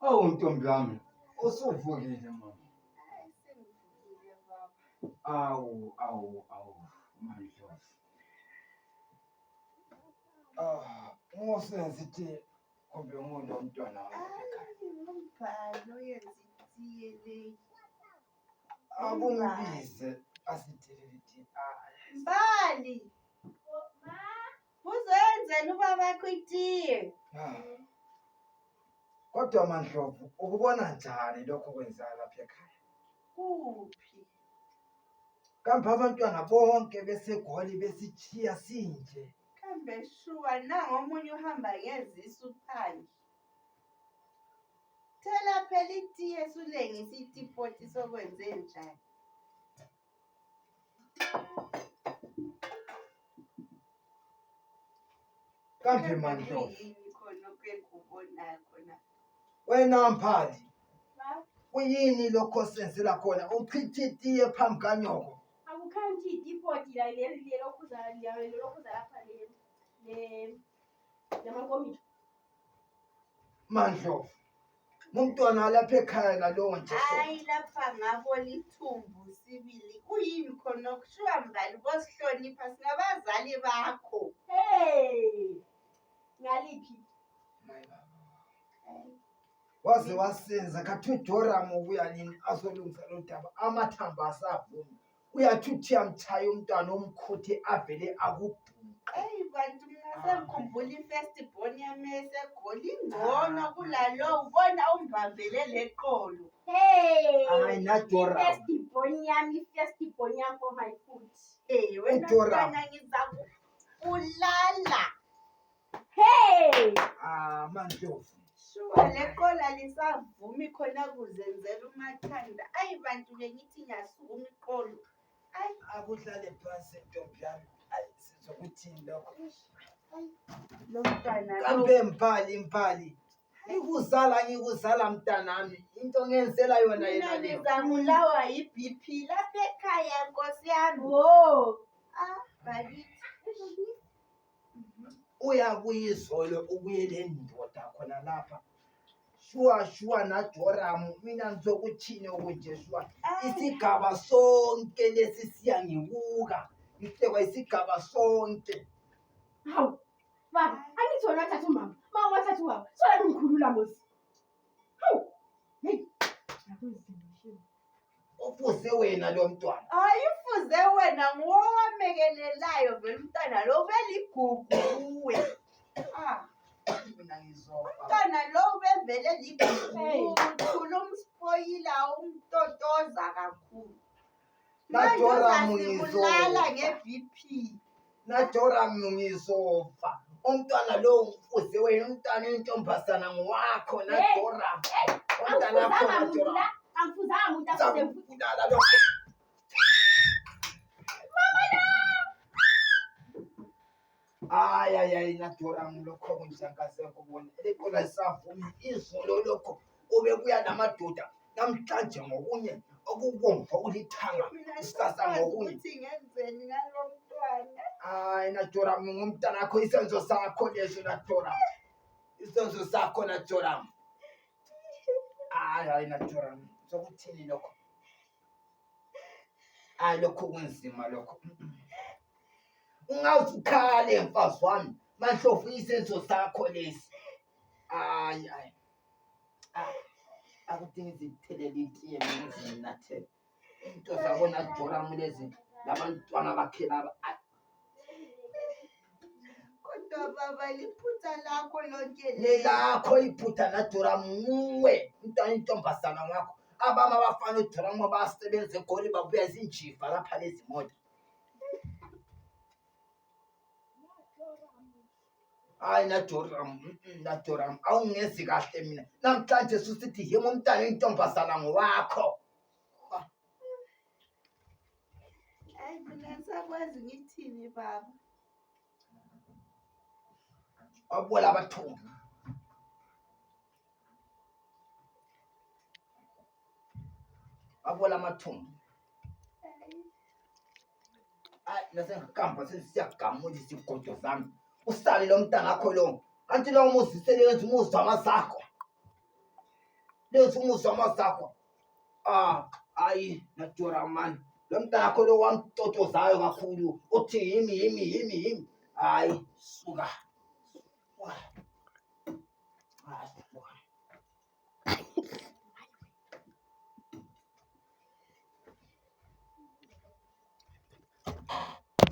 Awu ntombi yami, usuvukile mama. Sengivukile baba. Awu, Mandlovu. Ngosenza iti kumbe ngunomntwana wami ekhaya. Umbhalo yenza itiye leyi. Akumbize asithele iti. Mbali. Uzoyenzela ubabakho itiye. Kodwa Mandlovu, ukubona njani lokho kwenzala lapha ekhaya? Kuphi? Kambe abantwana bonke beseGoli besichiya sinje. Kambe shuwa nangomunye uhamba ngezisu phandle. Thela phela itiye sulengisa itipoti sokwenze njani. Kambe Mandlovu, Yini khona okwengubonayo khona? wena Mphali, kuyini lokho senzela khona? Uchitha itiye phambi kanyoko. Akukhanti ipoti la leli lokhuza lapha namankomitsho. Mandlovu, umntwana lapha ekhaya nalowo nje. Hayi lapha ngabo lithumbu sibili. Kuyini khona kushiwa mbali bosihlonipha singabazali bakho. Hey! Ngaliphi? Waze wasenza kathi uJoram ubuya nini azolungisa lo daba amathambo asavuma. Uyathi uyamchaya umntwana omkhuthe avele akubhuqa. Bantu ngiyasengikhumbula i-first born yami eseGoli ingcono kulalo ubona umbambele leqolo. Hey! Hayi naJoram. First born yami for my food. Wena mntwana ngizakubulala. Hey! Mandlovu. Shuwa leqola lisavumi khona kuzenzela umathanda. Bantu bengithi ngiyasukuma iqolo. Akuhlale phansi ntombi yami. Sizokuthini lokho? Lo mntwana lo. Kambe Mphali. Ngikuzala mntanami. Into ngenzela yona yena Mina leyo. ngizabulawa yi-BP lapha ekhaya Nkosi yami. Oh! Bakithi. Uyabuya izolo ubuyele ndoda khona lapha. Shuwa naJoram mina ngizokuthini okunje shuwa. Isigaba sonke lesi siyangibuka. Ngihlekwa isigaba sonke. Hawu! Baba, angithi wena wathatha umama. Mama wathatha ubaba. Sola ngikhulula Nkosi. Hawu! Hey! Ufuze wena lo mntwana. Ufuze wena ngowamekelelayo vele umntwana lo beligugu kuwe. Mina ngizopha. Umntwana lo ubevele ligugu. Uthula umspoyila umtotoza kakhulu. naJoram Ngizobulala nge-BP. naJoram ngizopha. Umntwana lo ufuze wena umntwana intombazana ngowakho naJoram. Umntwana wakho naJoram. Angifuzanga umuntu Zakubulala lo. Hayi naJoram lokho kunjangase kubona. Leqola lisavuma izolo lokho ubebuya namadoda namhlanje ngokunye okubomvu okulithanga isasa ngokunye. Ukuthi ngenzeni ngalo mntwana. Hayi naJoram ngumntana wakho isenzo sakho leso naJoram. Isenzo sakho naJoram. Hayi naJoram. Sokuthini lokho? Lokho kunzima lokho. Ungawukhale mfazi wami. Mandlovu isenzo sakho lesi. Hayi. Akudingi izithelele itiye ngizinathele. Into zabona Joram lezi labantwana bakhe laba. Kodwa baba liphutha lakho lonke Lelakho iphutha naJoram nguwe. Umntwana intombazana wakho. Abama abafana uJoram abasebenza eGoli babuya izinjiva lapha lezi moto. Hayi naJoram awungezi kahle mina. Namhlanje susithi yimi umntwana intombazana ngowakho. Mina ngisakwazi ngithini baba. Wabola abathungu. Wabola amathungu. Nasengikamba sesiyagamula isigodo zami. Usale lo mntana wakho lo. Kanti lo muzi selenza umuzi wamasakho. lezi umuzwa zakho. Hayi najura mani. Lo mntanakho lo wamtotozayo kakhulu uthi yimi. Hayi suka.